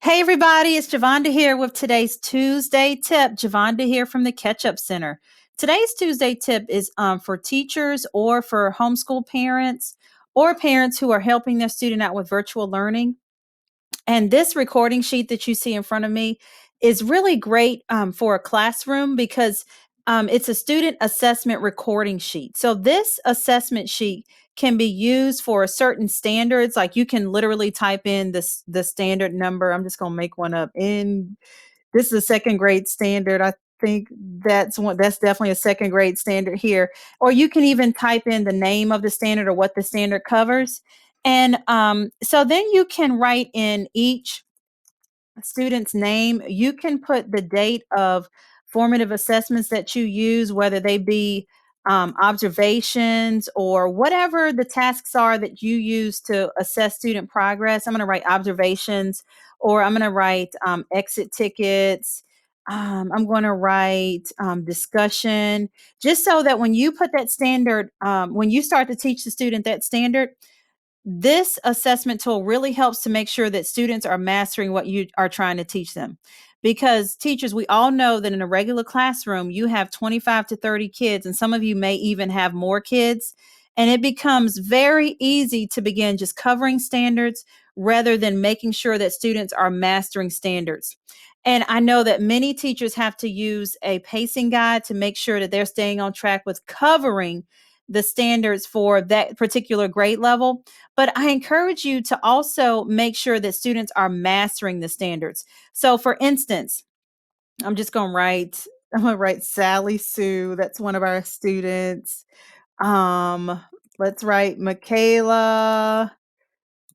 Hey everybody, it's Javonda here with today's Tuesday tip. Javonda here from the Catch Up Center. Today's Tuesday tip is for teachers or for homeschool parents or parents who are helping their student out with virtual learning. And this recording sheet that you see in front of me is really great for a classroom because it's a student assessment recording sheet. So this assessment sheet can be used for certain standards. Like you can literally type in the standard number. I'm just going to make one up. In this is a second grade standard. I think that's definitely a second grade standard here. Or you can even type in the name of the standard or what the standard covers. And so then you can write in each student's name. You can put the date of formative assessments that you use, whether they be observations or whatever the tasks are that you use to assess student progress. I'm going to write observations, or I'm going to write exit tickets. I'm going to write discussion, just so that when you put that standard, when you start to teach the student that standard, this assessment tool really helps to make sure that students are mastering what you are trying to teach them. Because teachers, we all know that in a regular classroom, you have 25 to 30 kids, and some of you may even have more kids. And it becomes very easy to begin just covering standards rather than making sure that students are mastering standards. And I know that many teachers have to use a pacing guide to make sure that they're staying on track with covering the standards for that particular grade level. But I encourage you to also make sure that students are mastering the standards. So for instance, I'm just going to write, I'm going to write Sally Sue. That's one of our students. Um, let's write Michaela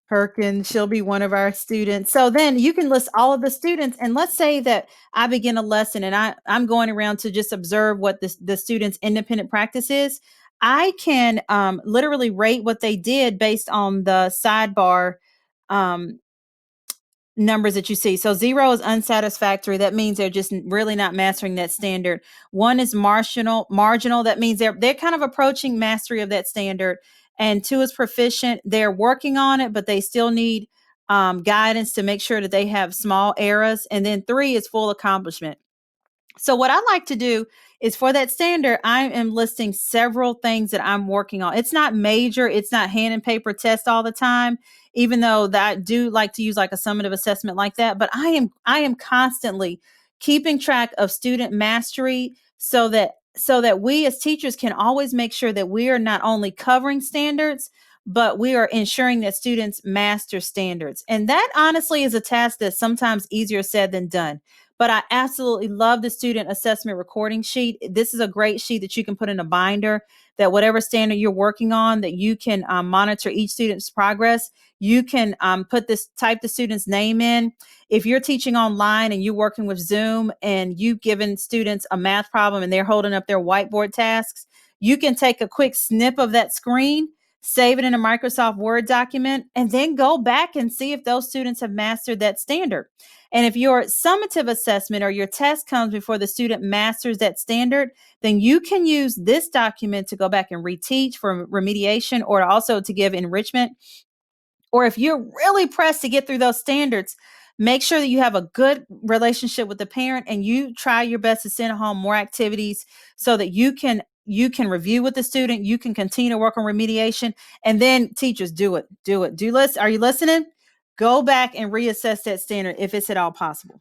Perkins. She'll be one of our students. So then you can list all of the students. And let's say that I begin a lesson and I'm going around to just observe what the students' independent practice is. I can literally rate what they did based on the sidebar um, numbers that you see. So 0 is unsatisfactory. That means they're just really not mastering that standard. 1 is marginal. That means they're kind of approaching mastery of that standard. And 2 is proficient. They're working on it, but they still need guidance to make sure that they have small errors. And then 3 is full accomplishment. So what I like to do is for that standard, I am listing several things that I'm working on. It's not major, it's not hand and paper test all the time, even though that I do like to use like a summative assessment like that. But I am constantly keeping track of student mastery so that we as teachers can always make sure that we are not only covering standards, but we are ensuring that students master standards. And that honestly is a task that's sometimes easier said than done, but I absolutely love the student assessment recording sheet. This is a great sheet that you can put in a binder, that whatever standard you're working on, that you can monitor each student's progress. You can type the student's name in. If you're teaching online and you're working with Zoom and you've given students a math problem and they're holding up their whiteboard tasks, you can take a quick snip of that screen, save it in a Microsoft Word document, and then go back and see if those students have mastered that standard. And if your summative assessment or your test comes before the student masters that standard, then you can use this document to go back and reteach for remediation, or also to give enrichment. Or if you're really pressed to get through those standards, make sure that you have a good relationship with the parent and you try your best to send home more activities so that you can review with the student, you can continue to work on remediation, and then teachers do are you listening? Go back and reassess that standard if it's at all possible.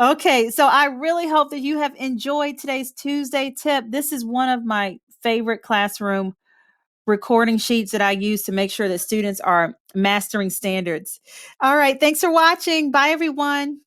Okay, so I really hope that you have enjoyed today's Tuesday tip. This is one of my favorite classroom recording sheets that I use to make sure that students are mastering standards. All right, thanks for watching. Bye, everyone.